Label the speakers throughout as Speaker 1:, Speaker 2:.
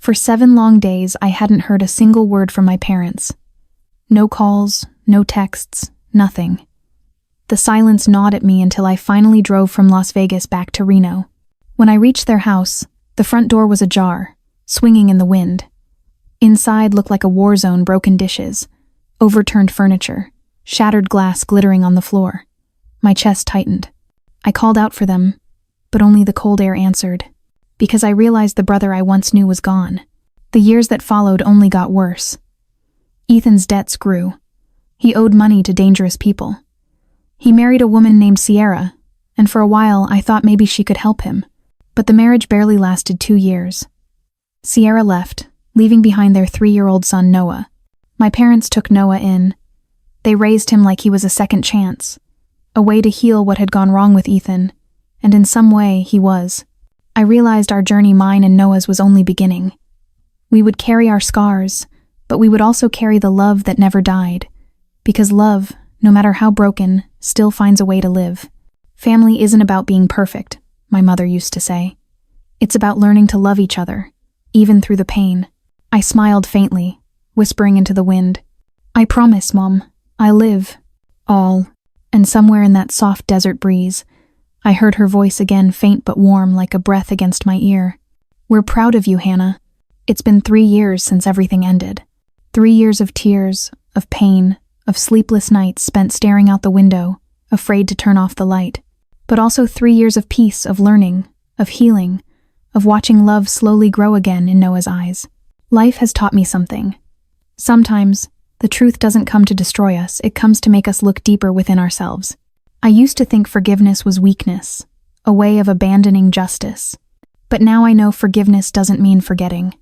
Speaker 1: For 7 long days, I hadn't heard a single word from my parents. No calls, no texts, nothing. The silence gnawed at me until I finally drove from Las Vegas back to Reno. When I reached their house, the front door was ajar, swinging in the wind. Inside looked like a war zone: broken dishes, overturned furniture, shattered glass glittering on the floor. My chest tightened. I called out for them, but only the cold air answered, because I realized the brother I once knew was gone. The years that followed only got worse. Ethan's debts grew. He owed money to dangerous people. He married a woman named Sierra, and for a while I thought maybe she could help him, but the marriage barely lasted 2 years. Sierra left, leaving behind their 3-year-old son Noah. My parents took Noah in. They raised him like he was a second chance, a way to heal what had gone wrong with Ethan, and in some way he was. I realized our journey, mine and Noah's, was only beginning. We would carry our scars, but we would also carry the love that never died, because love, no matter how broken, still finds a way to live. Family isn't about being perfect, my mother used to say. It's about learning to love each other, even through the pain. I smiled faintly, whispering into the wind, "I promise, Mom, I live." All. And somewhere in that soft desert breeze, I heard her voice again, faint but warm, like a breath against my ear. "We're proud of you, Hannah. It's been 3 years since everything ended. 3 years of tears, of pain, of sleepless nights spent staring out the window, afraid to turn off the light. But also 3 years of peace, of learning, of healing, of watching love slowly grow again in Noah's eyes. Life has taught me something. Sometimes, the truth doesn't come to destroy us, it comes to make us look deeper within ourselves. I used to think forgiveness was weakness, a way of abandoning justice. But now I know forgiveness doesn't mean forgetting.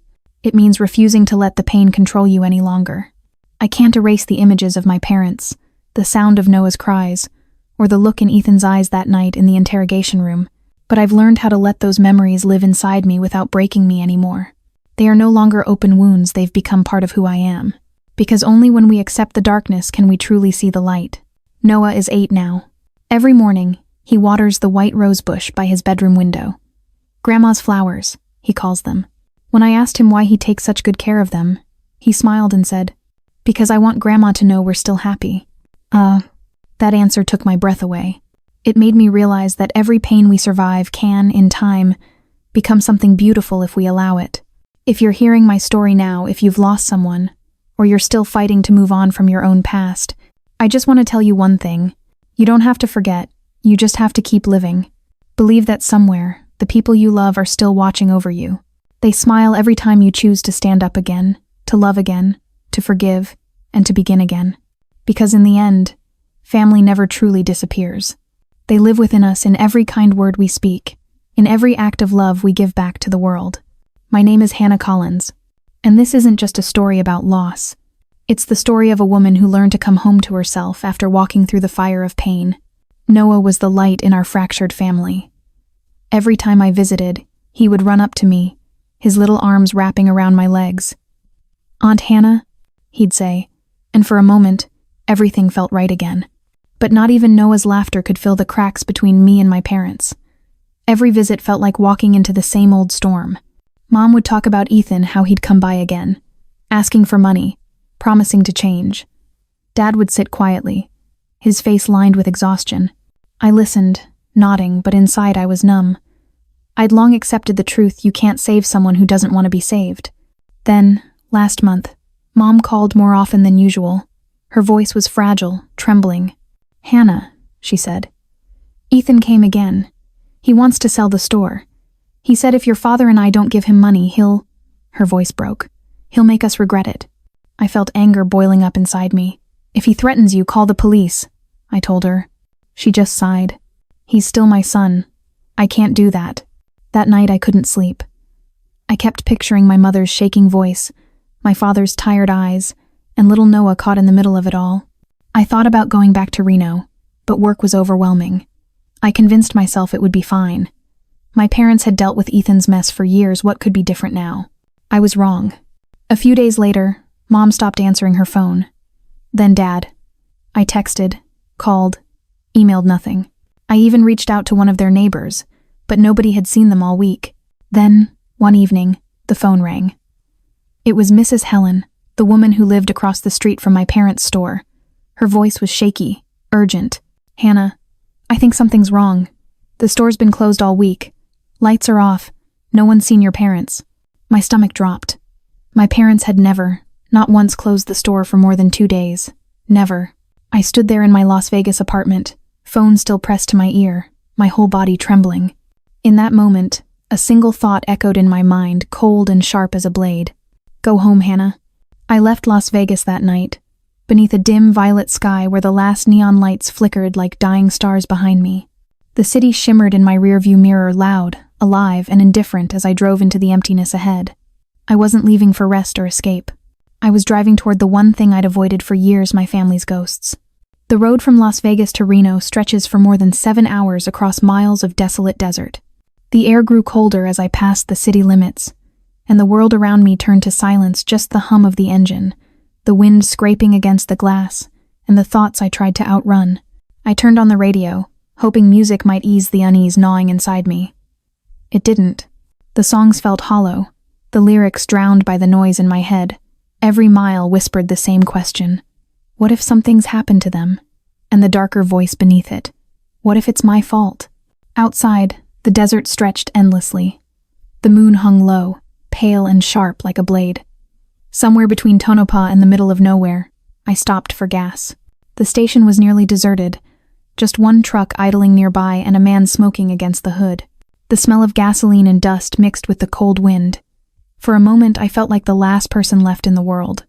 Speaker 1: It means refusing to let the pain control you any longer. I can't erase the images of my parents, the sound of Noah's cries, or the look in Ethan's eyes that night in the interrogation room, but I've learned how to let those memories live inside me without breaking me anymore. They are no longer open wounds, they've become part of who I am. Because only when we accept the darkness can we truly see the light. Noah is 8 now. Every morning, he waters the white rose bush by his bedroom window. Grandma's flowers, he calls them. When I asked him why he takes such good care of them, he smiled and said, "Because I want Grandma to know we're still happy." That answer took my breath away. It made me realize that every pain we survive can, in time, become something beautiful if we allow it. If you're hearing my story now, if you've lost someone, or you're still fighting to move on from your own past, I just want to tell you one thing. You don't have to forget, you just have to keep living. Believe that somewhere, the people you love are still watching over you. They smile every time you choose to stand up again, to love again, to forgive, and to begin again. Because in the end, family never truly disappears. They live within us in every kind word we speak, in every act of love we give back to the world. My name is Hannah Collins, and this isn't just a story about loss. It's the story of a woman who learned to come home to herself after walking through the fire of pain. Noah was the light in our fractured family. Every time I visited, he would run up to me, his little arms wrapping around my legs. "Aunt Hannah," he'd say, and for a moment, everything felt right again. But not even Noah's laughter could fill the cracks between me and my parents. Every visit felt like walking into the same old storm. Mom would talk about Ethan, how he'd come by again, asking for money, promising to change. Dad would sit quietly, his face lined with exhaustion. I listened, nodding, but inside I was numb. I'd long accepted the truth: you can't save someone who doesn't want to be saved. Then, last month, Mom called more often than usual. Her voice was fragile, trembling. "Hannah," she said. "Ethan came again. He wants to sell the store. He said if your father and I don't give him money, he'll..." Her voice broke. "He'll make us regret it." I felt anger boiling up inside me. "If he threatens you, call the police," I told her. She just sighed. "He's still my son. I can't do that." That night I couldn't sleep. I kept picturing my mother's shaking voice, my father's tired eyes, and little Noah caught in the middle of it all. I thought about going back to Reno, but work was overwhelming. I convinced myself it would be fine. My parents had dealt with Ethan's mess for years. What could be different now? I was wrong. A few days later, Mom stopped answering her phone. Then Dad. I texted, called, emailed, nothing. I even reached out to one of their neighbors, but nobody had seen them all week. Then, one evening, the phone rang. It was Mrs. Helen, the woman who lived across the street from my parents' store. Her voice was shaky, urgent. "Hannah, I think something's wrong. The store's been closed all week. Lights are off. No one's seen your parents." My stomach dropped. My parents had never, not once, closed the store for more than 2 days. Never. I stood there in my Las Vegas apartment, phone still pressed to my ear, my whole body trembling. In that moment, a single thought echoed in my mind, cold and sharp as a blade. Go home, Hannah. I left Las Vegas that night, beneath a dim violet sky where the last neon lights flickered like dying stars behind me. The city shimmered in my rearview mirror, loud, alive, and indifferent as I drove into the emptiness ahead. I wasn't leaving for rest or escape. I was driving toward the one thing I'd avoided for years, my family's ghosts. The road from Las Vegas to Reno stretches for more than 7 hours across miles of desolate desert. The air grew colder as I passed the city limits, and the world around me turned to silence, just the hum of the engine, the wind scraping against the glass, and the thoughts I tried to outrun. I turned on the radio, hoping music might ease the unease gnawing inside me. It didn't. The songs felt hollow, the lyrics drowned by the noise in my head. Every mile whispered the same question. What if something's happened to them? And the darker voice beneath it. What if it's my fault? Outside, the desert stretched endlessly. The moon hung low, pale and sharp like a blade. Somewhere between Tonopah and the middle of nowhere, I stopped for gas. The station was nearly deserted, just one truck idling nearby and a man smoking against the hood. The smell of gasoline and dust mixed with the cold wind. For a moment, I felt like the last person left in the world.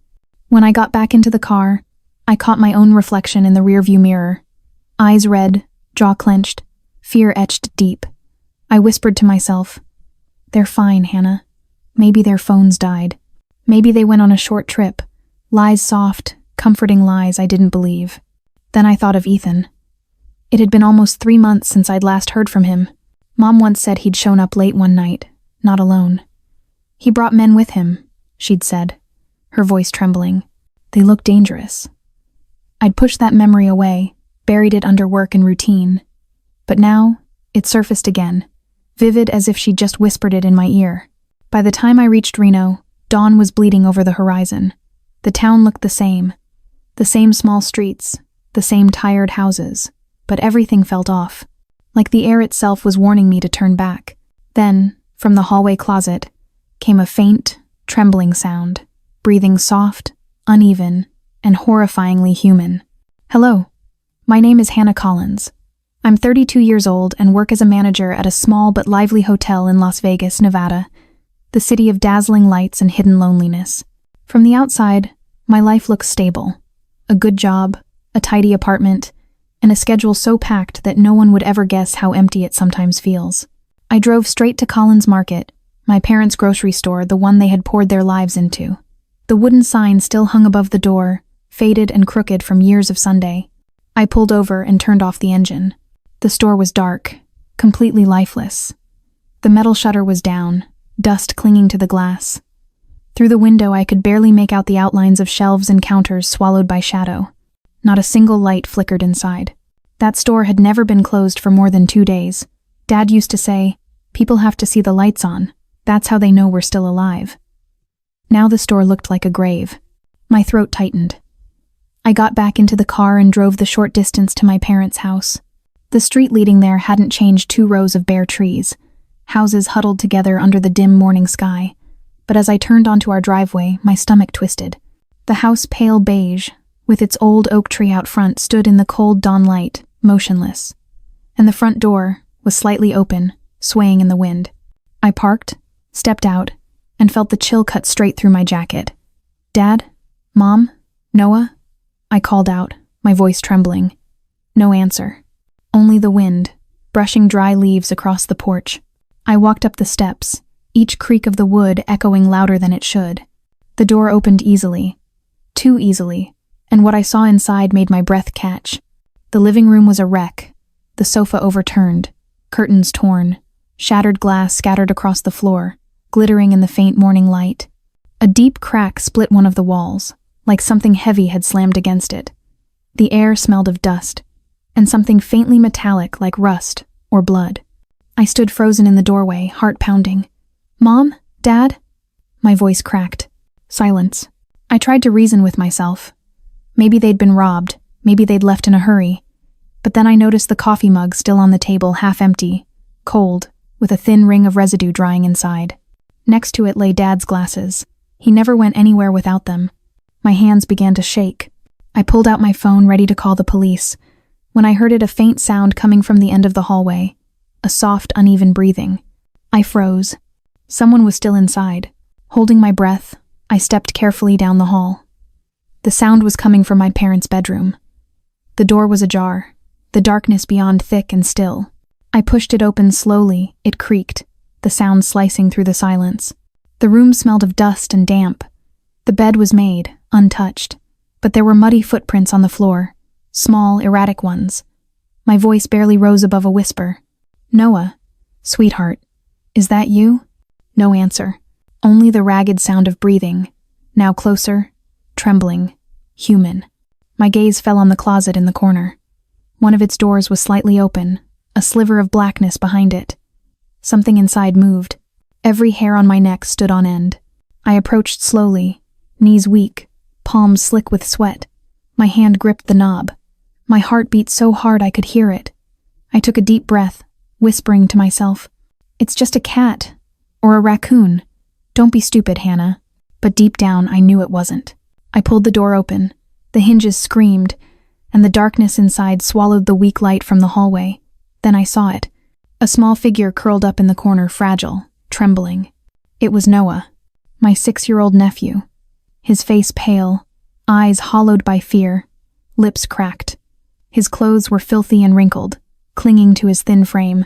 Speaker 1: When I got back into the car, I caught my own reflection in the rearview mirror. Eyes red, jaw clenched, fear etched deep. I whispered to myself, "They're fine, Hannah. Maybe their phones died. Maybe they went on a short trip." Lies, soft, comforting lies I didn't believe. Then I thought of Ethan. It had been almost 3 months since I'd last heard from him. Mom once said he'd shown up late one night, not alone. "He brought men with him," she'd said, her voice trembling. "They looked dangerous." I'd pushed that memory away, buried it under work and routine. But now, it surfaced again, vivid as if she'd just whispered it in my ear. By the time I reached Reno, dawn was bleeding over the horizon. The town looked the same small streets, the same tired houses, but everything felt off, like the air itself was warning me to turn back. Then, from the hallway closet, came a faint, trembling sound, breathing soft, uneven, and horrifyingly human. "Hello, my name is Hannah Collins. I'm 32 years old and work as a manager at a small but lively hotel in Las Vegas, Nevada, the city of dazzling lights and hidden loneliness. From the outside, my life looks stable. A good job, a tidy apartment, and a schedule so packed that no one would ever guess how empty it sometimes feels. I drove straight to Collins Market, my parents' grocery store, the one they had poured their lives into. The wooden sign still hung above the door, faded and crooked from years of Sunday. I pulled over and turned off the engine. The store was dark, completely lifeless. The metal shutter was down, dust clinging to the glass. Through the window, I could barely make out the outlines of shelves and counters swallowed by shadow. Not a single light flickered inside. That store had never been closed for more than 2 days. Dad used to say, "People have to see the lights on. That's how they know we're still alive." Now the store looked like a grave. My throat tightened. I got back into the car and drove the short distance to my parents' house. The street leading there hadn't changed 2 rows of bare trees, houses huddled together under the dim morning sky. But as I turned onto our driveway, my stomach twisted. The house, pale beige, with its old oak tree out front, stood in the cold dawn light, motionless. And the front door was slightly open, swaying in the wind. I parked, stepped out, and felt the chill cut straight through my jacket. "Dad? Mom? Noah?" I called out, my voice trembling. No answer. Only the wind, brushing dry leaves across the porch. I walked up the steps, each creak of the wood echoing louder than it should. The door opened easily, too easily, and what I saw inside made my breath catch. The living room was a wreck, the sofa overturned, curtains torn, shattered glass scattered across the floor, glittering in the faint morning light. A deep crack split one of the walls, like something heavy had slammed against it. The air smelled of dust, and something faintly metallic like rust or blood. I stood frozen in the doorway, heart pounding. "Mom? Dad?" My voice cracked. Silence. I tried to reason with myself. Maybe they'd been robbed, maybe they'd left in a hurry. But then I noticed the coffee mug still on the table, half empty, cold, with a thin ring of residue drying inside. Next to it lay Dad's glasses. He never went anywhere without them. My hands began to shake. I pulled out my phone, ready to call the police, when I heard a faint sound coming from the end of the hallway, a soft, uneven breathing. I froze. Someone was still inside. Holding my breath, I stepped carefully down the hall. The sound was coming from my parents' bedroom. The door was ajar, the darkness beyond thick and still. I pushed it open slowly. It creaked, the sound slicing through the silence. The room smelled of dust and damp. The bed was made, untouched, but there were muddy footprints on the floor, small, erratic ones. My voice barely rose above a whisper. "Noah, sweetheart, is that you?" No answer. Only the ragged sound of breathing, now closer, trembling, human. My gaze fell on the closet in the corner. One of its doors was slightly open, a sliver of blackness behind it. Something inside moved. Every hair on my neck stood on end. I approached slowly, knees weak, palms slick with sweat. My hand gripped the knob. My heart beat so hard I could hear it. I took a deep breath, whispering to myself, "It's just a cat, or a raccoon. Don't be stupid, Hannah." But deep down, I knew it wasn't. I pulled the door open. The hinges screamed, and the darkness inside swallowed the weak light from the hallway. Then I saw it. A small figure curled up in the corner, fragile, trembling. It was Noah, my 6-year-old nephew. His face pale, eyes hollowed by fear, lips cracked. His clothes were filthy and wrinkled, clinging to his thin frame.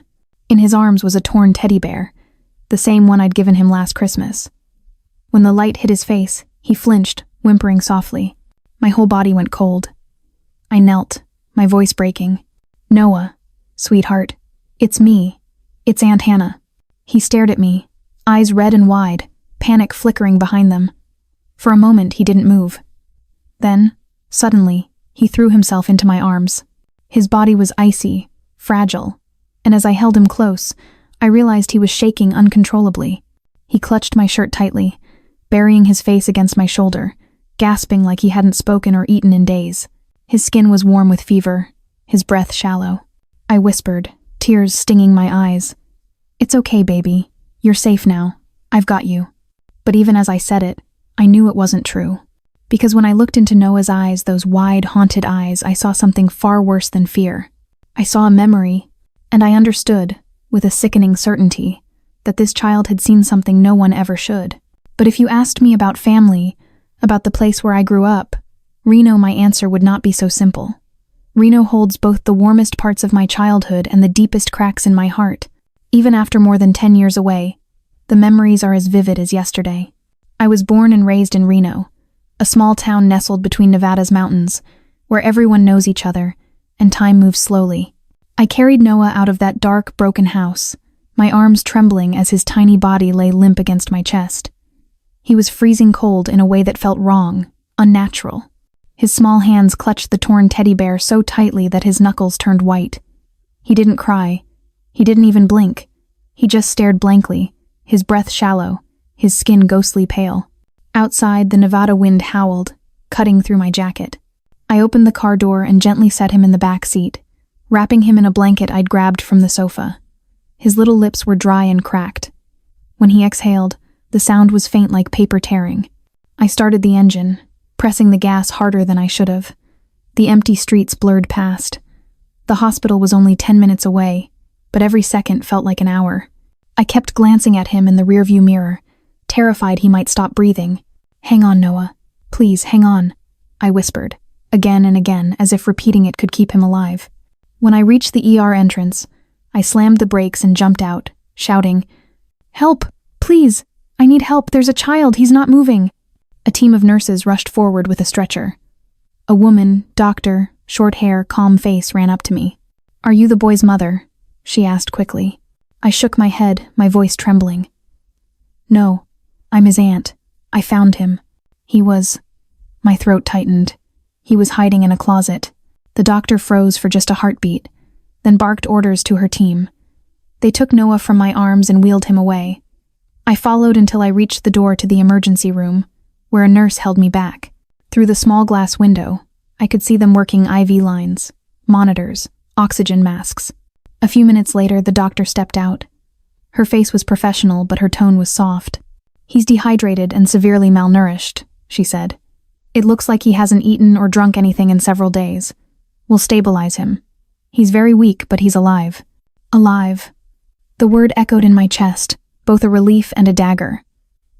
Speaker 1: In his arms was a torn teddy bear, the same one I'd given him last Christmas. When the light hit his face, he flinched, whimpering softly. My whole body went cold. I knelt, my voice breaking. "Noah, sweetheart, it's me. It's Aunt Hannah." He stared at me, eyes red and wide, panic flickering behind them. For a moment, he didn't move. Then, suddenly, he threw himself into my arms. His body was icy, fragile, and as I held him close, I realized he was shaking uncontrollably. He clutched my shirt tightly, burying his face against my shoulder, gasping like he hadn't spoken or eaten in days. His skin was warm with fever, his breath shallow. I whispered, tears stinging my eyes, "It's okay, baby. You're safe now. I've got you." But even as I said it, I knew it wasn't true. Because when I looked into Noah's eyes, those wide, haunted eyes, I saw something far worse than fear. I saw a memory, and I understood, with a sickening certainty, that this child had seen something no one ever should. But if you asked me about family, about the place where I grew up, Reno, my answer would not be so simple. Reno holds both the warmest parts of my childhood and the deepest cracks in my heart. Even after more than 10 years away, the memories are as vivid as yesterday. I was born and raised in Reno, a small town nestled between Nevada's mountains, where everyone knows each other, and time moves slowly. I carried Noah out of that dark, broken house, my arms trembling as his tiny body lay limp against my chest. He was freezing cold in a way that felt wrong, unnatural. His small hands clutched the torn teddy bear so tightly that his knuckles turned white. He didn't cry. He didn't even blink. He just stared blankly, his breath shallow, his skin ghostly pale. Outside, the Nevada wind howled, cutting through my jacket. I opened the car door and gently set him in the back seat, wrapping him in a blanket I'd grabbed from the sofa. His little lips were dry and cracked. When he exhaled, the sound was faint like paper tearing. I started the engine, pressing the gas harder than I should have. The empty streets blurred past. The hospital was only 10 minutes away, but every second felt like an hour. I kept glancing at him in the rearview mirror, terrified he might stop breathing. "Hang on, Noah. Please, hang on," I whispered, again and again, as if repeating it could keep him alive. When I reached the ER entrance, I slammed the brakes and jumped out, shouting, "Help! Please! I need help! There's a child! He's not moving!" A team of nurses rushed forward with a stretcher. A woman, doctor, short hair, calm face, ran up to me. "Are you the boy's mother?" she asked quickly. I shook my head, my voice trembling. "No, I'm his aunt. I found him. He was..." My throat tightened. He was hiding in a closet. The doctor froze for just a heartbeat, then barked orders to her team. They took Noah from my arms and wheeled him away. I followed until I reached the door to the emergency room, where a nurse held me back. Through the small glass window, I could see them working IV lines, monitors, oxygen masks. A few minutes later, the doctor stepped out. Her face was professional, but her tone was soft. "He's dehydrated and severely malnourished," she said. "It looks like he hasn't eaten or drunk anything in several days. We'll stabilize him. He's very weak, but he's alive." Alive. The word echoed in my chest, both a relief and a dagger.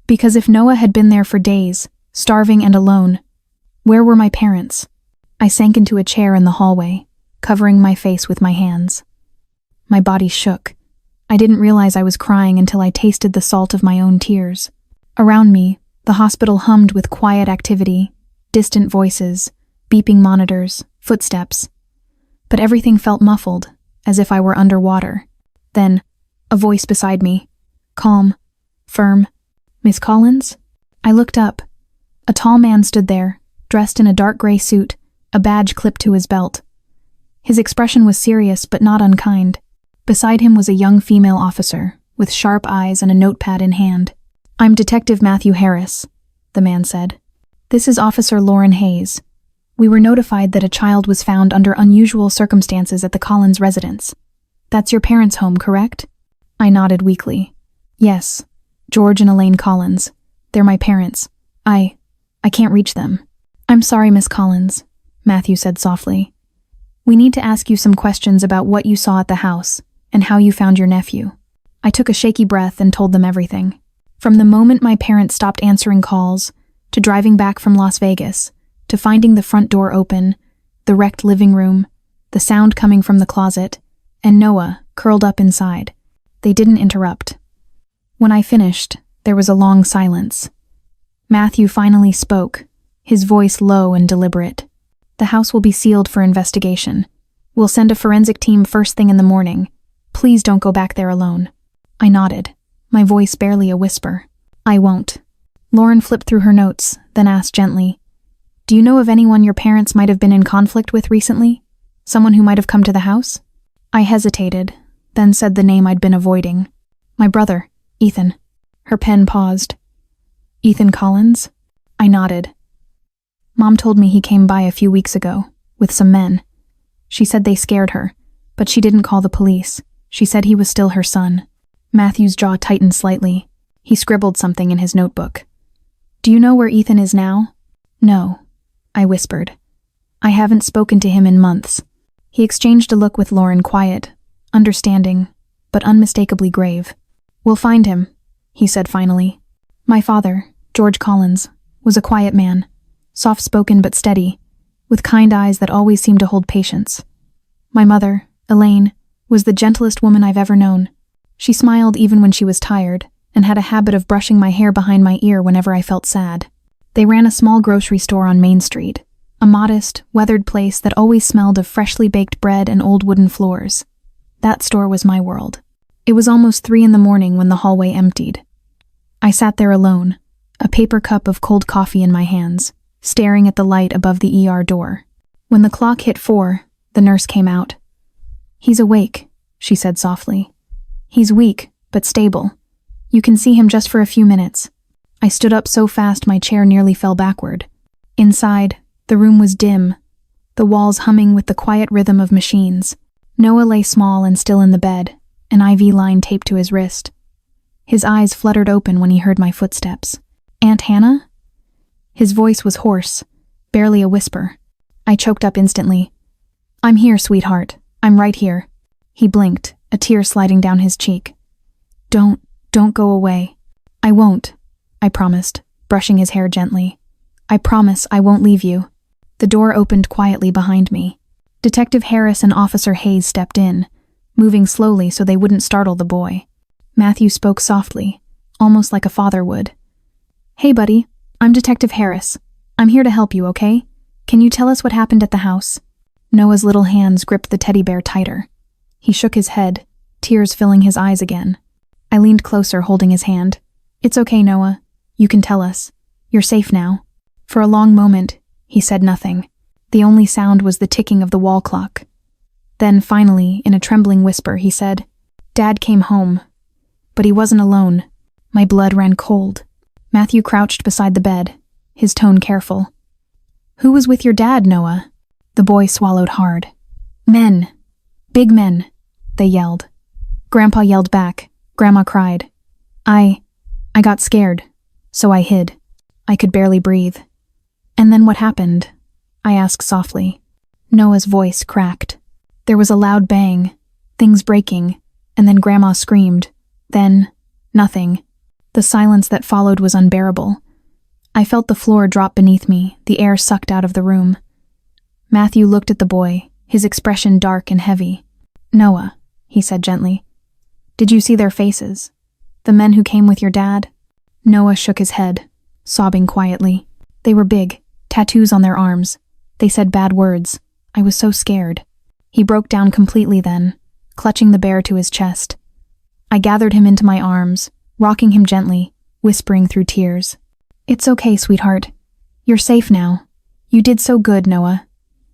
Speaker 1: Because if Noah had been there for days, starving and alone, where were my parents? I sank into a chair in the hallway, covering my face with my hands. My body shook. I didn't realize I was crying until I tasted the salt of my own tears. Around me, the hospital hummed with quiet activity, distant voices, beeping monitors, footsteps. But everything felt muffled, as if I were underwater. Then, a voice beside me, calm, firm. "Miss Collins?" I looked up. A tall man stood there, dressed in a dark gray suit, a badge clipped to his belt. His expression was serious but not unkind. Beside him was a young female officer, with sharp eyes and a notepad in hand. "I'm Detective Matthew Harris," the man said. "This is Officer Lauren Hayes. We were notified that a child was found under unusual circumstances at the Collins residence. That's your parents' home, correct?" I nodded weakly. "Yes, George and Elaine Collins. They're my parents. I can't reach them." "I'm sorry, Miss Collins," Matthew said softly. "We need to ask you some questions about what you saw at the house and how you found your nephew." I took a shaky breath and told them everything. From the moment my parents stopped answering calls, to driving back from Las Vegas, to finding the front door open, the wrecked living room, the sound coming from the closet, and Noah curled up inside. They didn't interrupt. When I finished, there was a long silence. Matthew finally spoke, his voice low and deliberate. "The house will be sealed for investigation. We'll send a forensic team first thing in the morning. Please don't go back there alone." I nodded, my voice barely a whisper. "I won't." Lauren flipped through her notes, then asked gently, "Do you know of anyone your parents might have been in conflict with recently? Someone who might have come to the house?" I hesitated, then said the name I'd been avoiding. "My brother, Ethan." Her pen paused. "Ethan Collins?" I nodded. "Mom told me he came by a few weeks ago, with some men. She said they scared her, but she didn't call the police. She said he was still her son." Matthew's jaw tightened slightly. He scribbled something in his notebook. "Do you know where Ethan is now?" "No," I whispered. "I haven't spoken to him in months." He exchanged a look with Lauren, quiet, understanding, but unmistakably grave. "We'll find him," he said finally. "My father, George Collins, was a quiet man, soft-spoken but steady, with kind eyes that always seemed to hold patience. My mother, Elaine, was the gentlest woman I've ever known. She smiled even when she was tired, and had a habit of brushing my hair behind my ear whenever I felt sad. They ran a small grocery store on Main Street, a modest, weathered place that always smelled of freshly baked bread and old wooden floors. That store was my world. It was almost 3 a.m. when the hallway emptied. I sat there alone, a paper cup of cold coffee in my hands, staring at the light above the ER door. When the clock hit 4, the nurse came out. "He's awake," she said softly. "He's weak, but stable. You can see him just for a few minutes." I stood up so fast my chair nearly fell backward. Inside, the room was dim, the walls humming with the quiet rhythm of machines. Noah lay small and still in the bed, an IV line taped to his wrist. His eyes fluttered open when he heard my footsteps. "Aunt Hannah?" His voice was hoarse, barely a whisper. I choked up instantly. "I'm here, sweetheart. I'm right here." He blinked, a tear sliding down his cheek. Don't go away." "I won't," I promised, brushing his hair gently. "I promise I won't leave you." The door opened quietly behind me. Detective Harris and Officer Hayes stepped in, moving slowly so they wouldn't startle the boy. Matthew spoke softly, almost like a father would. "Hey, buddy, I'm Detective Harris. I'm here to help you, okay? Can you tell us what happened at the house?" Noah's little hands gripped the teddy bear tighter. He shook his head, tears filling his eyes again. I leaned closer, holding his hand. "It's okay, Noah. You can tell us. You're safe now." For a long moment, he said nothing. The only sound was the ticking of the wall clock. Then, finally, in a trembling whisper, he said, "Dad came home. But he wasn't alone." My blood ran cold. Matthew crouched beside the bed, his tone careful. "Who was with your dad, Noah?" The boy swallowed hard. "Men. Big men," they yelled. Grandpa yelled back. Grandma cried. I got scared, so I hid. I could barely breathe. "And then what happened?" I asked softly. Noah's voice cracked. There was a loud bang, things breaking, and then Grandma screamed. Then, nothing. The silence that followed was unbearable. I felt the floor drop beneath me, the air sucked out of the room. Matthew looked at the boy, his expression dark and heavy. "Noah," he said gently, "did you see their faces? The men who came with your dad?" Noah shook his head, sobbing quietly. "They were big, tattoos on their arms. They said bad words. I was so scared." He broke down completely then, clutching the bear to his chest. I gathered him into my arms, rocking him gently, whispering through tears. "It's okay, sweetheart. You're safe now. You did so good, Noah.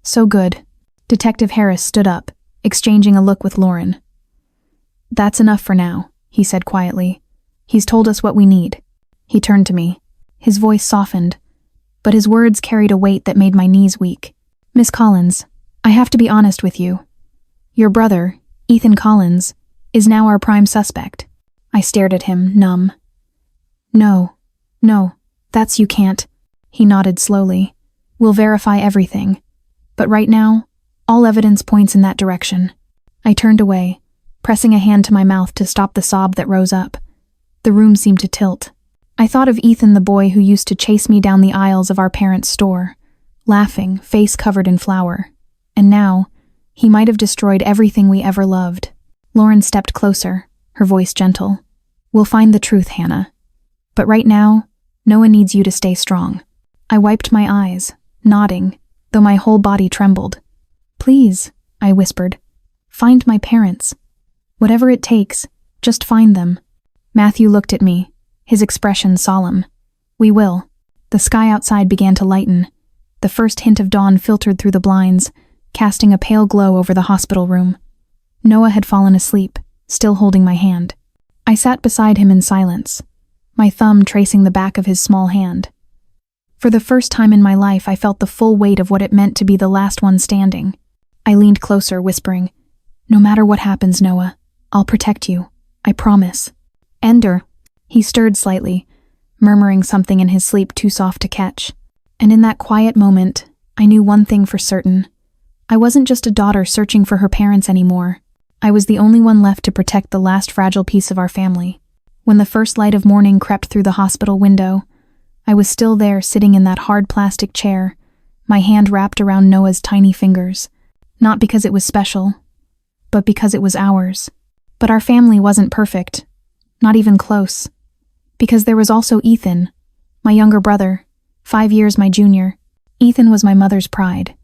Speaker 1: So good." Detective Harris stood up, exchanging a look with Lauren. "That's enough for now," he said quietly. "He's told us what we need." He turned to me. His voice softened, but his words carried a weight that made my knees weak. "Miss Collins, I have to be honest with you. Your brother, Ethan Collins, is now our prime suspect." I stared at him, numb. No, you can't." He nodded slowly. "We'll verify everything. But right now, all evidence points in that direction." I turned away, pressing a hand to my mouth to stop the sob that rose up. The room seemed to tilt. I thought of Ethan, the boy who used to chase me down the aisles of our parents' store, laughing, face covered in flour. And now, he might have destroyed everything we ever loved. Lauren stepped closer, her voice gentle. "We'll find the truth, Hannah. But right now, Noah needs you to stay strong." I wiped my eyes, nodding, though my whole body trembled. "Please," I whispered, "find my parents. Whatever it takes, just find them." Matthew looked at me, his expression solemn. "We will." The sky outside began to lighten. The first hint of dawn filtered through the blinds, casting a pale glow over the hospital room. Noah had fallen asleep, still holding my hand. I sat beside him in silence, my thumb tracing the back of his small hand. For the first time in my life, I felt the full weight of what it meant to be the last one standing. I leaned closer, whispering, "No matter what happens, Noah, I'll protect you. I promise." "Ender." He stirred slightly, murmuring something in his sleep too soft to catch. And in that quiet moment, I knew one thing for certain. I wasn't just a daughter searching for her parents anymore. I was the only one left to protect the last fragile piece of our family. When the first light of morning crept through the hospital window, I was still there sitting in that hard plastic chair, my hand wrapped around Noah's tiny fingers. Not because it was special, but because it was ours. But our family wasn't perfect, not even close. Because there was also Ethan, my younger brother, 5 years my junior. Ethan was my mother's pride.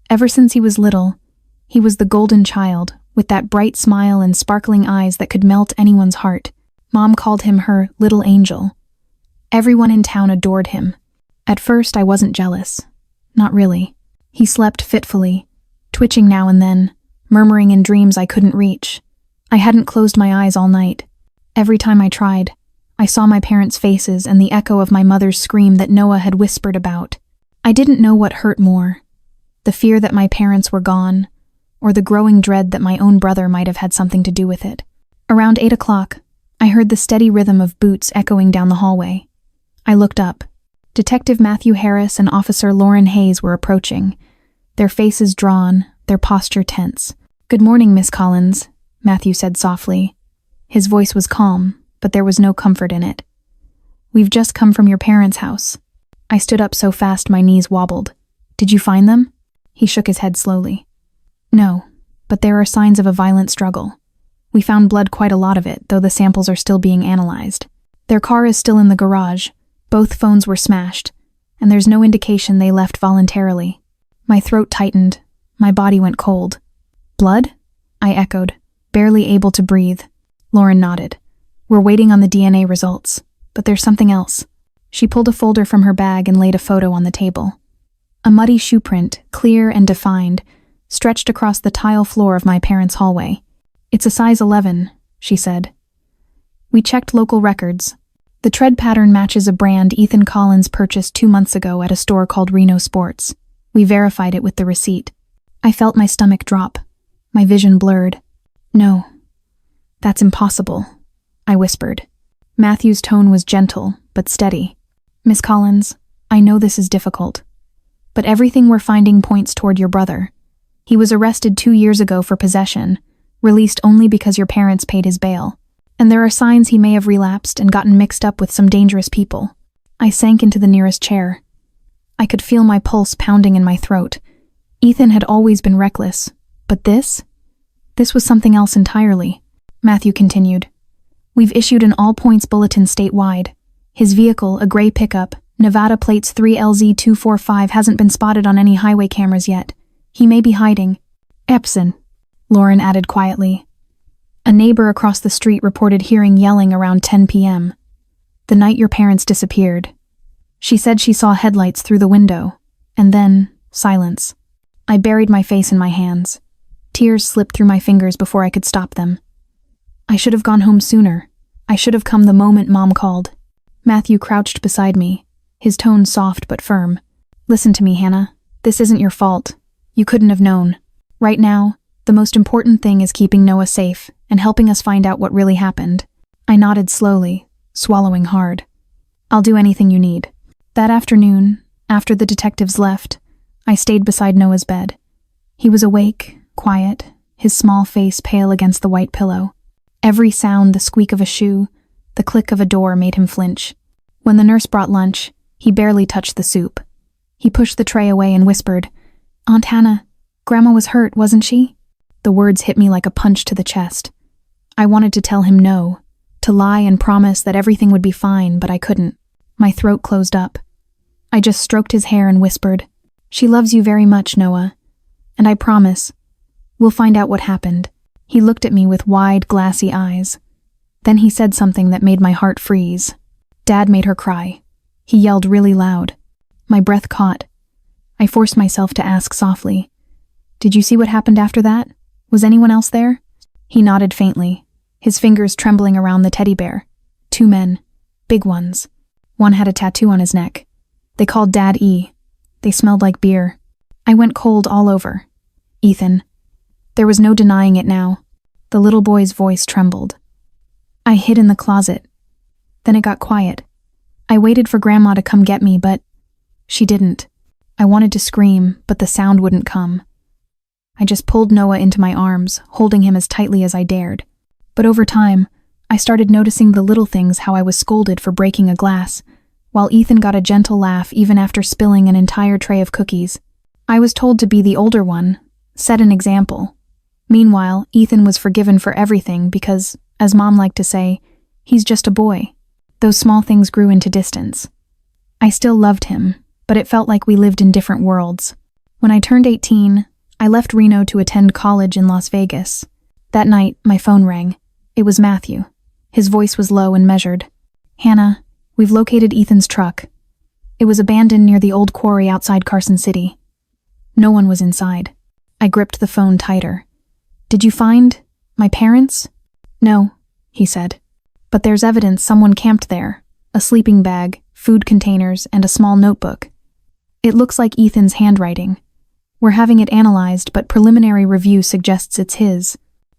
Speaker 1: Ever since he was little, he was the golden child, with that bright smile and sparkling eyes that could melt anyone's heart. Mom called him her little angel. Everyone in town adored him. At first, I wasn't jealous. Not really. He slept fitfully, twitching now and then, murmuring in dreams I couldn't reach. I hadn't closed my eyes all night. Every time I tried, I saw my parents' faces and the echo of my mother's scream that Noah had whispered about. I didn't know what hurt more, the fear that my parents were gone, or the growing dread that my own brother might have had something to do with it. Around 8 o'clock, I heard the steady rhythm of boots echoing down the hallway. I looked up. Detective Matthew Harris and Officer Lauren Hayes were approaching, their faces drawn, their posture tense. "Good morning, Miss Collins," Matthew said softly. His voice was calm, but there was no comfort in it. "We've just come from your parents' house." I stood up so fast my knees wobbled. "Did you find them?" He shook his head slowly. "No, but there are signs of a violent struggle. We found blood, quite a lot of it, though the samples are still being analyzed. Their car is still in the garage, both phones were smashed, and there's no indication they left voluntarily." My throat tightened, my body went cold. "Blood?" I echoed, barely able to breathe. Lauren nodded. "We're waiting on the DNA results, but there's something else." She pulled a folder from her bag and laid a photo on the table. A muddy shoe print, clear and defined, stretched across the tile floor of my parents' hallway. "It's a size 11, she said. "We checked local records. The tread pattern matches a brand Ethan Collins purchased 2 months ago at a store called Reno Sports. We verified it with the receipt. I felt my stomach drop. My vision blurred. No, that's impossible, I whispered. Matthew's tone was gentle, but steady. Miss Collins, I know this is difficult, but everything we're finding points toward your brother. He was arrested 2 years ago for possession, released only because your parents paid his bail. And there are signs he may have relapsed and gotten mixed up with some dangerous people. I sank into the nearest chair. I could feel my pulse pounding in my throat. Ethan had always been reckless, but this was something else entirely. Matthew continued. We've issued an all-points bulletin statewide. His vehicle, a gray pickup, Nevada plates 3LZ245, hasn't been spotted on any highway cameras yet. He may be hiding. Epson, Lauren added quietly. A neighbor across the street reported hearing yelling around 10 p.m. the night your parents disappeared. She said she saw headlights through the window, and then silence. I buried my face in my hands. Tears slipped through my fingers before I could stop them. I should have gone home sooner. I should have come the moment Mom called. Matthew crouched beside me, his tone soft but firm. Listen to me, Hannah. This isn't your fault. You couldn't have known. Right now, the most important thing is keeping Noah safe and helping us find out what really happened. I nodded slowly, swallowing hard. I'll do anything you need. That afternoon, after the detectives left, I stayed beside Noah's bed. He was awake, quiet, his small face pale against the white pillow. Every sound, the squeak of a shoe, the click of a door made him flinch. When the nurse brought lunch, he barely touched the soup. He pushed the tray away and whispered, Aunt Hannah, Grandma was hurt, wasn't she? The words hit me like a punch to the chest. I wanted to tell him no, to lie and promise that everything would be fine, but I couldn't. My throat closed up. I just stroked his hair and whispered, She loves you very much, Noah. And I promise, we'll find out what happened. He looked at me with wide, glassy eyes. Then he said something that made my heart freeze. Dad made her cry. He yelled really loud. My breath caught. I forced myself to ask softly, Did you see what happened after that? Was anyone else there? He nodded faintly, his fingers trembling around the teddy bear. 2 men, big ones. One had a tattoo on his neck. They called Dad E. They smelled like beer. I went cold all over. Ethan. There was no denying it now. The little boy's voice trembled. I hid in the closet. Then it got quiet. I waited for Grandma to come get me, but she didn't. I wanted to scream, but the sound wouldn't come. I just pulled Noah into my arms, holding him as tightly as I dared. But over time, I started noticing the little things, how I was scolded for breaking a glass, while Ethan got a gentle laugh even after spilling an entire tray of cookies. I was told to be the older one, set an example. Meanwhile, Ethan was forgiven for everything because, as Mom liked to say, he's just a boy. Those small things grew into distance. I still loved him, but it felt like we lived in different worlds. When I turned 18, I left Reno to attend college in Las Vegas. That night, my phone rang. It was Matthew. His voice was low and measured. Hannah, we've located Ethan's truck. It was abandoned near the old quarry outside Carson City. No one was inside. I gripped the phone tighter. Did you find my parents? No, he said. But there's evidence someone camped there. A sleeping bag, food containers, and a small notebook. It looks like Ethan's handwriting. We're having it analyzed, but preliminary review suggests it's his.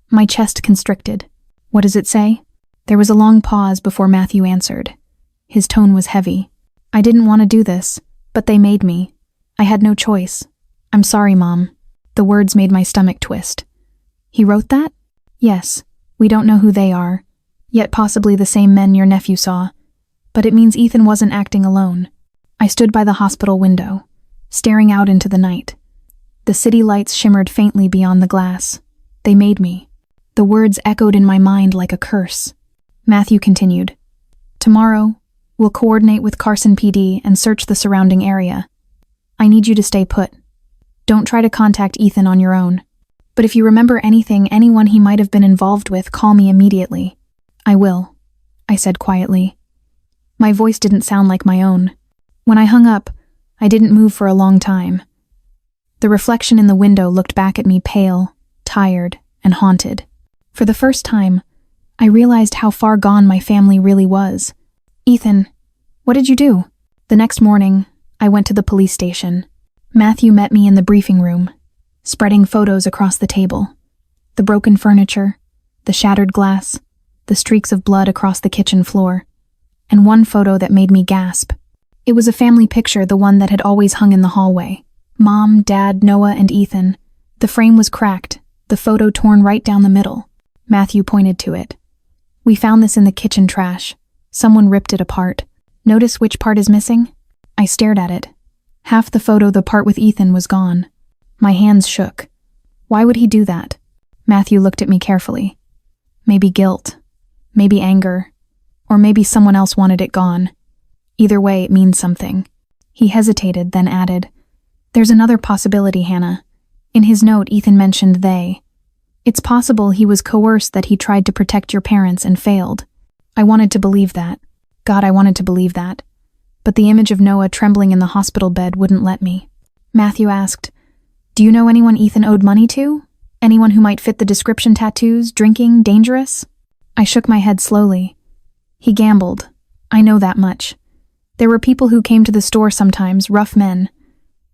Speaker 1: My chest constricted. What does it say? There was a long pause before Matthew answered. His tone was heavy. I didn't want to do this, but they made me. I had no choice. I'm sorry, Mom. The words made my stomach twist. He wrote that? Yes. We don't know who they are, yet possibly the same men your nephew saw. But it means Ethan wasn't acting alone. I stood by the hospital window, staring out into the night. The city lights shimmered faintly beyond the glass. They made me. The words echoed in my mind like a curse. Matthew continued. Tomorrow, we'll coordinate with Carson PD and search the surrounding area. I need you to stay put. Don't try to contact Ethan on your own. But if you remember anyone he might have been involved with, call me immediately. I will, I said quietly. My voice didn't sound like my own. When I hung up, I didn't move for a long time. The reflection in the window looked back at me pale, tired, and haunted. For the first time, I realized how far gone my family really was. Ethan, what did you do? The next morning, I went to the police station. Matthew met me in the briefing room, spreading photos across the table. The broken furniture, the shattered glass, the streaks of blood across the kitchen floor, and one photo that made me gasp. It was a family picture, the one that had always hung in the hallway. Mom, Dad, Noah, and Ethan. The frame was cracked, the photo torn right down the middle. Matthew pointed to it. We found this in the kitchen trash. Someone ripped it apart. Notice which part is missing? I stared at it. Half the photo, the part with Ethan, was gone. My hands shook. Why would he do that? Matthew looked at me carefully. Maybe guilt. Maybe anger. Or maybe someone else wanted it gone. Either way, it means something. He hesitated, then added, "There's another possibility, Hannah." In his note, Ethan mentioned they. It's possible he was coerced, that he tried to protect your parents and failed. I wanted to believe that. God, I wanted to believe that. But the image of Noah trembling in the hospital bed wouldn't let me. Matthew asked, "Do you know anyone Ethan owed money to? Anyone who might fit the description? Tattoos, drinking, dangerous?" I shook my head slowly. He gambled. I know that much. There were people who came to the store sometimes, rough men.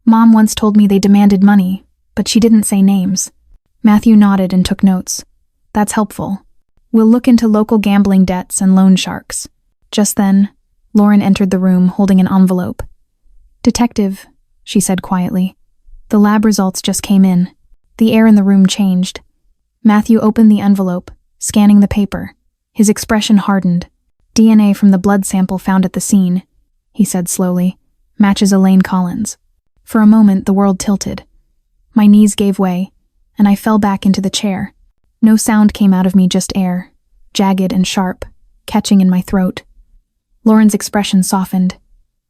Speaker 1: Mom once told me they demanded money, but she didn't say names. Matthew nodded and took notes. That's helpful. We'll look into local gambling debts and loan sharks. Just then, Lauren entered the room holding an envelope. "Detective," she said quietly. "The lab results just came in." The air in the room changed. Matthew opened the envelope, scanning the paper. His expression hardened. "DNA from the blood sample found at the scene," he said slowly, "matches Elaine Collins." For a moment, the world tilted. My knees gave way, and I fell back into the chair. No sound came out of me, just air, jagged and sharp, catching in my throat. Lauren's expression softened.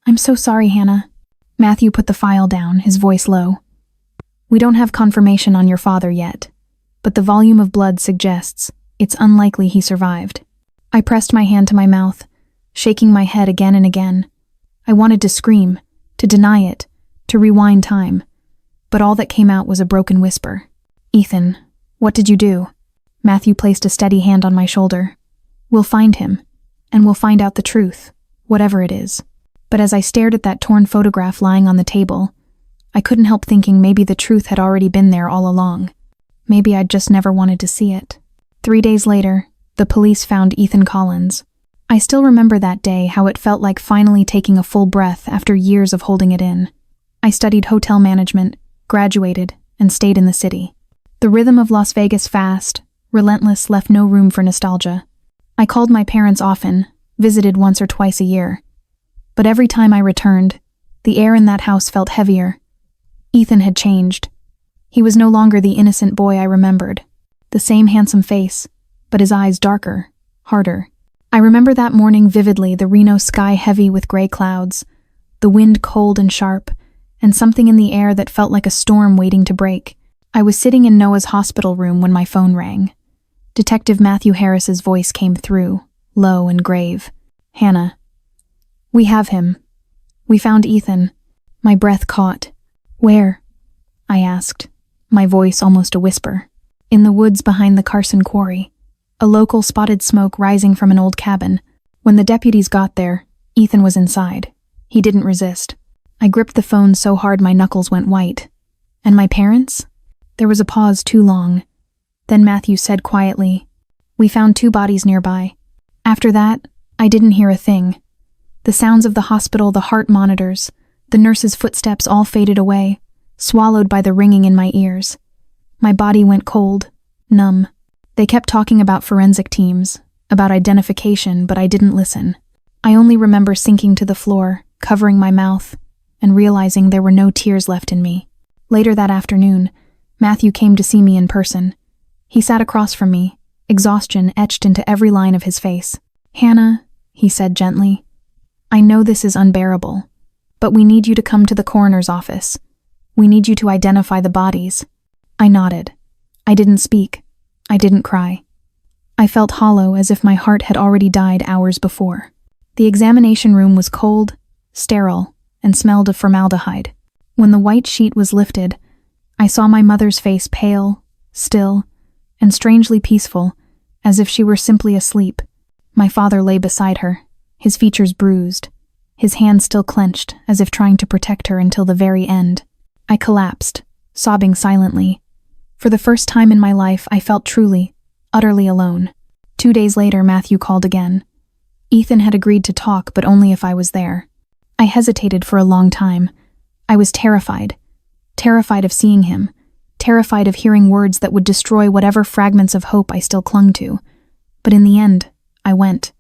Speaker 1: "I'm so sorry, Hannah." Matthew put the file down, his voice low. "We don't have confirmation on your father yet, but the volume of blood suggests it's unlikely he survived." I pressed my hand to my mouth, shaking my head again and again. I wanted to scream, to deny it, to rewind time, but all that came out was a broken whisper. "Ethan, what did you do?" Matthew placed a steady hand on my shoulder. "We'll find him, and we'll find out the truth, whatever it is." But as I stared at that torn photograph lying on the table, I couldn't help thinking maybe the truth had already been there all along. Maybe I'd just never wanted to see it. 3 days later, the police found Ethan Collins. I still remember that day, how it felt like finally taking a full breath after years of holding it in. I studied hotel management, graduated, and stayed in the city. The rhythm of Las Vegas, fast, relentless, left no room for nostalgia. I called my parents often, visited once or twice a year. But every time I returned, the air in that house felt heavier. Ethan had changed. He was no longer the innocent boy I remembered. The same handsome face, but his eyes darker, harder. I remember that morning vividly, the Reno sky heavy with gray clouds, the wind cold and sharp, and something in the air that felt like a storm waiting to break. I was sitting in Noah's hospital room when my phone rang. Detective Matthew Harris's voice came through, low and grave. "Hannah, we have him. We found Ethan." My breath caught. "Where?" I asked, my voice almost a whisper. "In the woods behind the Carson quarry. A local spotted smoke rising from an old cabin. When the deputies got there, Ethan was inside. He didn't resist." I gripped the phone so hard my knuckles went white. "And my parents?" There was a pause too long. Then Matthew said quietly, "We found 2 bodies nearby." After that, I didn't hear a thing. The sounds of the hospital, the heart monitors, the nurse's footsteps all faded away, swallowed by the ringing in my ears. My body went cold, numb. They kept talking about forensic teams, about identification, but I didn't listen. I only remember sinking to the floor, covering my mouth, and realizing there were no tears left in me. Later that afternoon, Matthew came to see me in person. He sat across from me, exhaustion etched into every line of his face. "Hannah," he said gently, "I know this is unbearable, but we need you to come to the coroner's office. We need you to identify the bodies." I nodded. I didn't speak. I didn't cry. I felt hollow, as if my heart had already died hours before. The examination room was cold, sterile, and smelled of formaldehyde. When the white sheet was lifted, I saw my mother's face, pale, still, and strangely peaceful, as if she were simply asleep. My father lay beside her, his features bruised, his hands still clenched as if trying to protect her until the very end. I collapsed, sobbing silently. For the first time in my life, I felt truly, utterly alone. 2 days later, Matthew called again. Ethan had agreed to talk, but only if I was there. I hesitated for a long time. I was terrified. Terrified of seeing him. Terrified of hearing words that would destroy whatever fragments of hope I still clung to. But in the end, I went.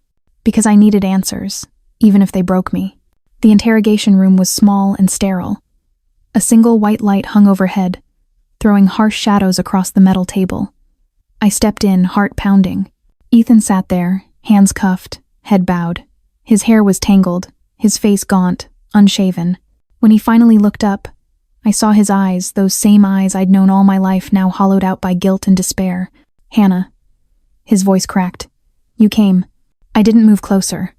Speaker 1: Because I needed answers, even if they broke me. The interrogation room was small and sterile. A single white light hung overhead, throwing harsh shadows across the metal table. I stepped in, heart pounding. Ethan sat there, hands cuffed, head bowed. His hair was tangled, his face gaunt, unshaven. When he finally looked up, I saw his eyes, those same eyes I'd known all my life, now hollowed out by guilt and despair. "Hannah." His voice cracked. "You came." I didn't move closer.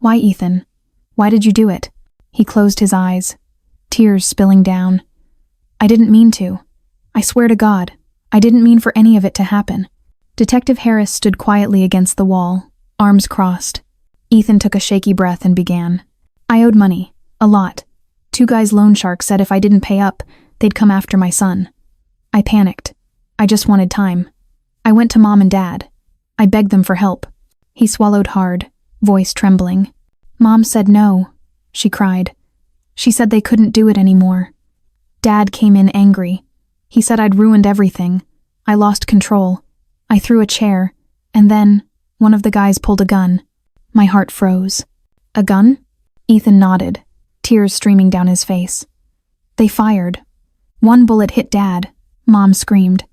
Speaker 1: "Why, Ethan? Why did you do it?" He closed his eyes, tears spilling down. "I didn't mean to. I swear to God, I didn't mean for any of it to happen." Detective Harris stood quietly against the wall, arms crossed. Ethan took a shaky breath and began. "I owed money. A lot. 2 guys loan sharks said if I didn't pay up, they'd come after my son. I panicked. I just wanted time. I went to Mom and Dad. I begged them for help." He swallowed hard, voice trembling. "Mom said no," she cried. "She said they couldn't do it anymore. Dad came in angry. He said I'd ruined everything. I lost control. I threw a chair, and then one of the guys pulled a gun." My heart froze. "A gun?" Ethan nodded, tears streaming down his face. "They fired. 1 bullet hit Dad," Mom screamed.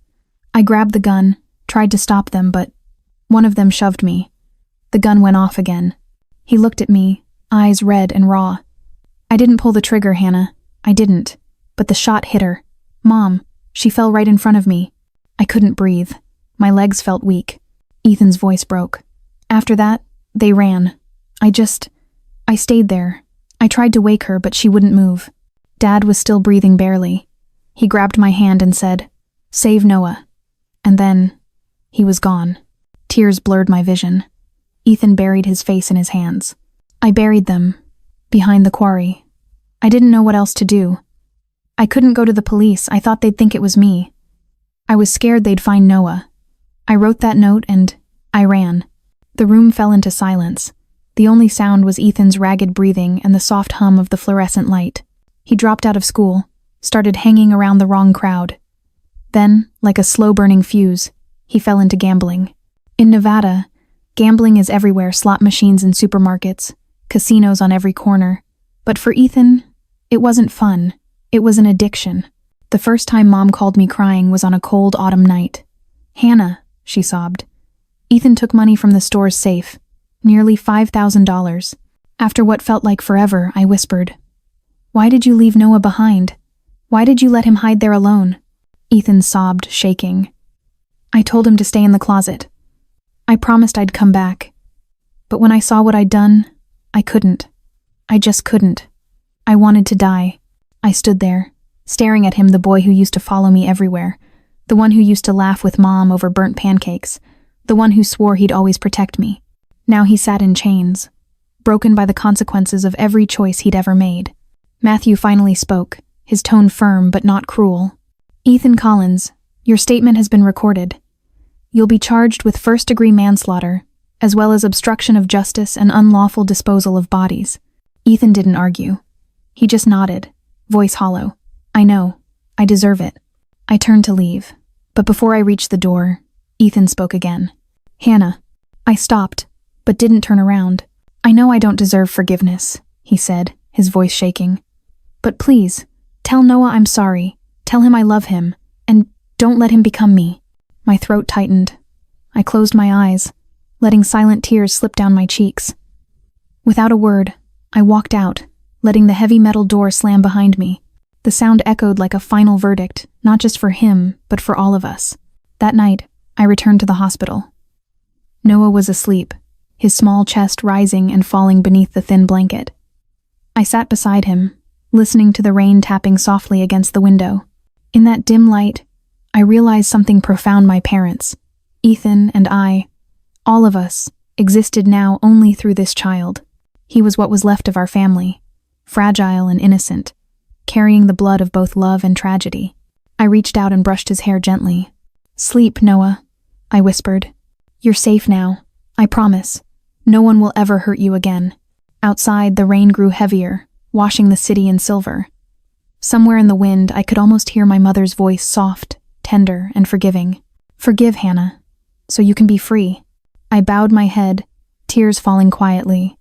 Speaker 1: "I grabbed the gun, tried to stop them, but one of them shoved me. The gun went off again." He looked at me, eyes red and raw. "I didn't pull the trigger, Hannah. I didn't. But the shot hit her. Mom, she fell right in front of me. I couldn't breathe. My legs felt weak." Ethan's voice broke. "After that, they ran. I stayed there. I tried to wake her, but she wouldn't move. Dad was still breathing barely. He grabbed my hand and said, 'Save Noah.' And then, he was gone." Tears blurred my vision. Ethan buried his face in his hands. "I buried them, behind the quarry. I didn't know what else to do. I couldn't go to the police. I thought they'd think it was me. I was scared they'd find Noah. I wrote that note and I ran." The room fell into silence. The only sound was Ethan's ragged breathing and the soft hum of the fluorescent light. He dropped out of school, started hanging around the wrong crowd. Then, like a slow-burning fuse, he fell into gambling. In Nevada, gambling is everywhere: slot machines in supermarkets, casinos on every corner. But for Ethan, it wasn't fun. It was an addiction. The first time Mom called me crying was on a cold autumn night. "Hannah," she sobbed. "Ethan took money from the store's safe, nearly $5,000. After what felt like forever, I whispered, 'Why did you leave Noah behind? Why did you let him hide there alone?' Ethan sobbed, shaking. "I told him to stay in the closet. I promised I'd come back. But when I saw what I'd done, I couldn't. I just couldn't. I wanted to die." I stood there, staring at him, the boy who used to follow me everywhere, the one who used to laugh with Mom over burnt pancakes, the one who swore he'd always protect me. Now he sat in chains, broken by the consequences of every choice he'd ever made. Matthew finally spoke, his tone firm but not cruel. "Ethan Collins, your statement has been recorded. You'll be charged with first-degree manslaughter, as well as obstruction of justice and unlawful disposal of bodies." Ethan didn't argue. He just nodded, voice hollow. "I know. I deserve it." I turned to leave, but before I reached the door, Ethan spoke again. "Hannah." I stopped, but didn't turn around. "I know I don't deserve forgiveness," he said, his voice shaking. "But please, tell Noah I'm sorry. Tell him I love him, and don't let him become me." My throat tightened. I closed my eyes, letting silent tears slip down my cheeks. Without a word, I walked out, letting the heavy metal door slam behind me. The sound echoed like a final verdict, not just for him, but for all of us. That night, I returned to the hospital. Noah was asleep, his small chest rising and falling beneath the thin blanket. I sat beside him, listening to the rain tapping softly against the window. In that dim light, I realized something profound. My parents, Ethan and I, all of us, existed now only through this child. He was what was left of our family, fragile and innocent, carrying the blood of both love and tragedy. I reached out and brushed his hair gently. "Sleep, Noah," I whispered. "You're safe now, I promise. No one will ever hurt you again." Outside, the rain grew heavier, washing the city in silver. Somewhere in the wind, I could almost hear my mother's voice, soft, tender, and forgiving. "Forgive, Hannah, so you can be free." I bowed my head, tears falling quietly.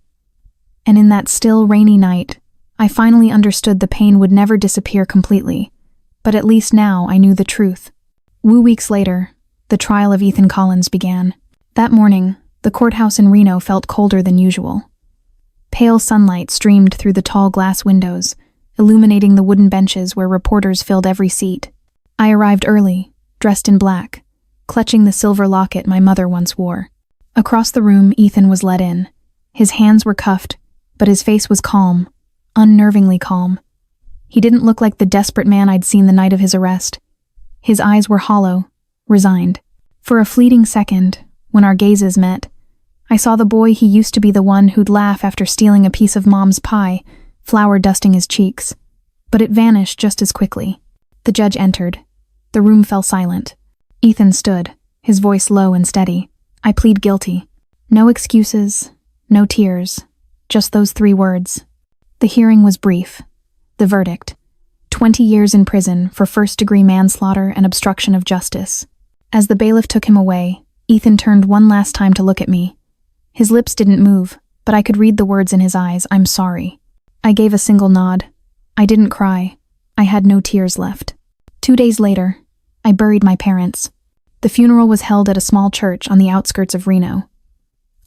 Speaker 1: And in that still, rainy night, I finally understood the pain would never disappear completely, but at least now I knew the truth. Weeks later, the trial of Ethan Collins began. That morning, the courthouse in Reno felt colder than usual. Pale sunlight streamed through the tall glass windows, illuminating the wooden benches where reporters filled every seat. I arrived early, dressed in black, clutching the silver locket my mother once wore. Across the room, Ethan was led in. His hands were cuffed, but his face was calm, unnervingly calm. He didn't look like the desperate man I'd seen the night of his arrest. His eyes were hollow, resigned. For a fleeting second, when our gazes met, I saw the boy he used to be, the one who'd laugh after stealing a piece of Mom's pie, flour dusting his cheeks. But it vanished just as quickly. The judge entered. The room fell silent. Ethan stood, his voice low and steady. "I plead guilty." No excuses, no tears, just those 3 words. The hearing was brief. The verdict: 20 years in prison for first-degree manslaughter and obstruction of justice. As the bailiff took him away, Ethan turned one last time to look at me. His lips didn't move, but I could read the words in his eyes. "I'm sorry." I gave a single nod. I didn't cry. I had no tears left. 2 days later, I buried my parents. The funeral was held at a small church on the outskirts of Reno.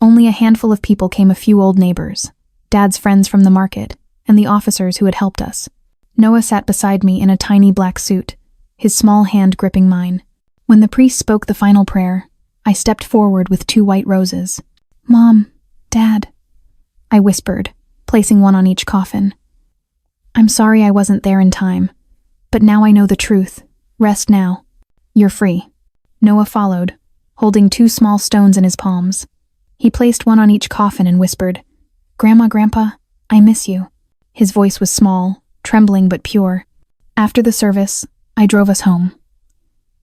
Speaker 1: Only a handful of people came, a few old neighbors, Dad's friends from the market, and the officers who had helped us. Noah sat beside me in a tiny black suit, his small hand gripping mine. When the priest spoke the final prayer, I stepped forward with 2 white roses. "Mom, Dad," I whispered, placing one on each coffin. "I'm sorry I wasn't there in time, but now I know the truth. Rest now. You're free." Noah followed, holding 2 small stones in his palms. He placed one on each coffin and whispered, "Grandma, Grandpa, I miss you." His voice was small, trembling but pure. After the service, I drove us home.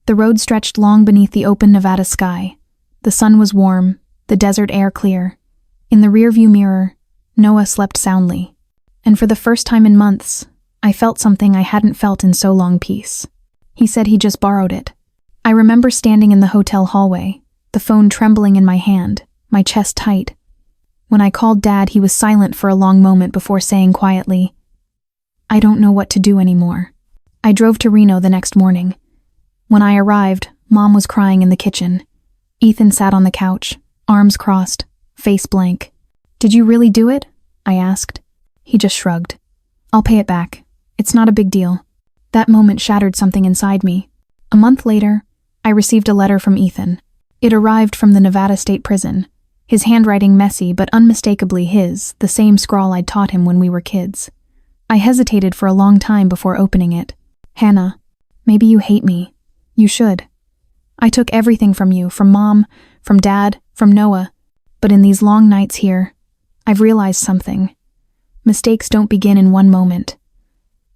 Speaker 1: The road stretched long beneath the open Nevada sky. The sun was warm, the desert air clear. In the rearview mirror, Noah slept soundly. And for the first time in months, I felt something I hadn't felt in so long: peace. He said he just borrowed it. I remember standing in the hotel hallway, the phone trembling in my hand, my chest tight. When I called Dad, he was silent for a long moment before saying quietly, "I don't know what to do anymore." I drove to Reno the next morning. When I arrived, Mom was crying in the kitchen. Ethan sat on the couch, arms crossed, face blank. "Did you really do it?" I asked. He just shrugged. "I'll pay it back. It's not a big deal." That moment shattered something inside me. A month later, I received a letter from Ethan. It arrived from the Nevada State Prison, his handwriting messy but unmistakably his, the same scrawl I'd taught him when we were kids. I hesitated for a long time before opening it. "Hannah, maybe you hate me. You should. I took everything from you, from Mom, from Dad, from Noah, but in these long nights here, I've realized something. Mistakes don't begin in one moment.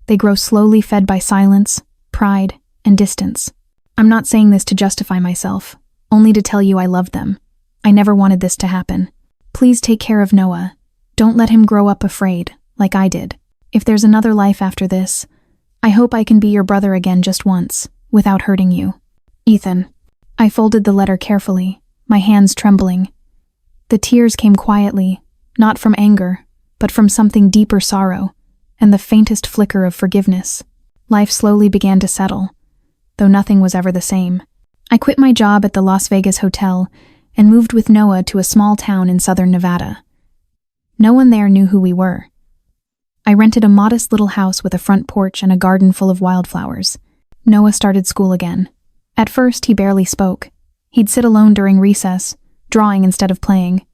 Speaker 1: They grow slowly, fed by silence, pride, and distance. I'm not saying this to justify myself, only to tell you I loved them. I never wanted this to happen. Please take care of Noah. Don't let him grow up afraid, like I did. If there's another life after this, I hope I can be your brother again just once, without hurting you. Ethan." I folded the letter carefully, my hands trembling. The tears came quietly, not from anger, but from something deeper: sorrow, and the faintest flicker of forgiveness. Life slowly began to settle, though nothing was ever the same. I quit my job at the Las Vegas hotel and moved with Noah to a small town in southern Nevada. No one there knew who we were. I rented a modest little house with a front porch and a garden full of wildflowers. Noah started school again. At first, he barely spoke. He'd sit alone during recess, drawing instead of playing.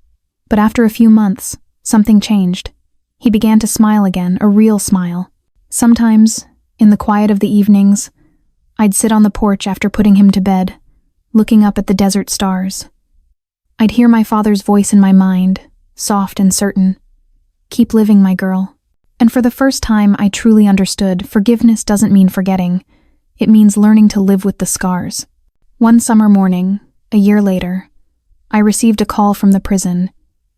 Speaker 1: But after a few months, something changed. He began to smile again, a real smile. Sometimes, in the quiet of the evenings, I'd sit on the porch after putting him to bed, looking up at the desert stars. I'd hear my father's voice in my mind, soft and certain. Keep living, my girl. And for the first time, I truly understood forgiveness doesn't mean forgetting. It means learning to live with the scars. One summer morning, a year later, I received a call from the prison.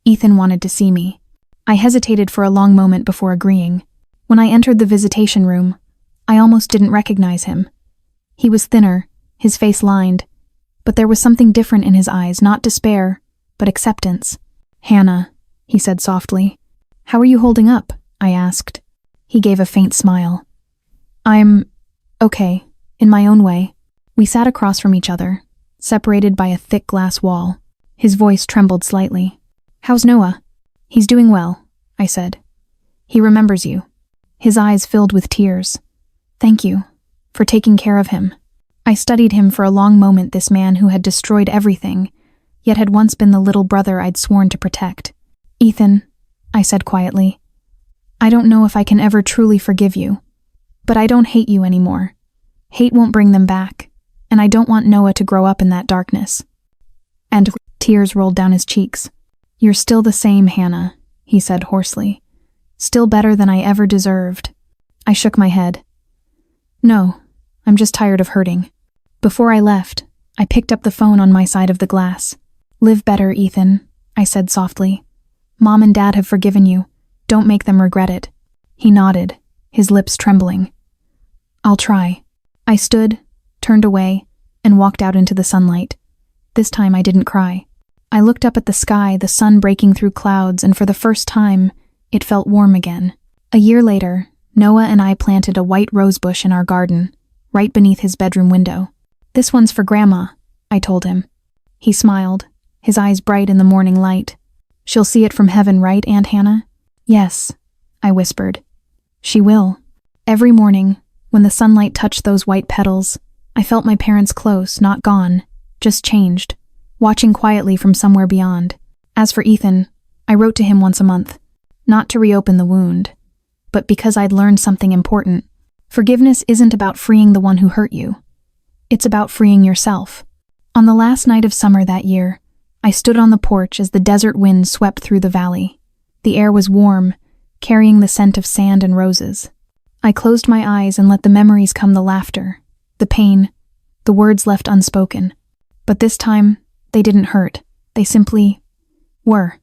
Speaker 1: Ethan wanted to see me. I hesitated for a long moment before agreeing. When I entered the visitation room, I almost didn't recognize him. He was thinner, his face lined, but there was something different in his eyes, not despair, but acceptance. "Hannah," he said softly. "How are you holding up?" I asked. He gave a faint smile. "I'm okay, in my own way." We sat across from each other, separated by a thick glass wall. His voice trembled slightly. "How's Noah?" "He's doing well," I said. "He remembers you." His eyes filled with tears. "Thank you for taking care of him." I studied him for a long moment, this man who had destroyed everything, yet had once been the little brother I'd sworn to protect. "Ethan," I said quietly, "I don't know if I can ever truly forgive you, but I don't hate you anymore. Hate won't bring them back, and I don't want Noah to grow up in that darkness." And tears rolled down his cheeks. "You're still the same, Hannah," he said hoarsely. "Still better than I ever deserved." I shook my head. "No, I'm just tired of hurting." Before I left, I picked up the phone on my side of the glass. "Live better, Ethan," I said softly. "Mom and Dad have forgiven you. Don't make them regret it." He nodded, his lips trembling. "I'll try." I stood, turned away, and walked out into the sunlight. This time I didn't cry. I looked up at the sky, the sun breaking through clouds, and for the first time, it felt warm again. A year later, Noah and I planted a white rosebush in our garden, right beneath his bedroom window. "This one's for Grandma," I told him. He smiled, his eyes bright in the morning light. "She'll see it from heaven, right, Aunt Hannah?" "Yes," I whispered. "She will." Every morning, when the sunlight touched those white petals, I felt my parents close, not gone, just changed, watching quietly from somewhere beyond. As for Ethan, I wrote to him once a month, not to reopen the wound, but because I'd learned something important. Forgiveness isn't about freeing the one who hurt you. It's about freeing yourself. On the last night of summer that year, I stood on the porch as the desert wind swept through the valley. The air was warm, carrying the scent of sand and roses. I closed my eyes and let the memories come, the laughter, the pain, the words left unspoken. But this time, they didn't hurt. They simply were.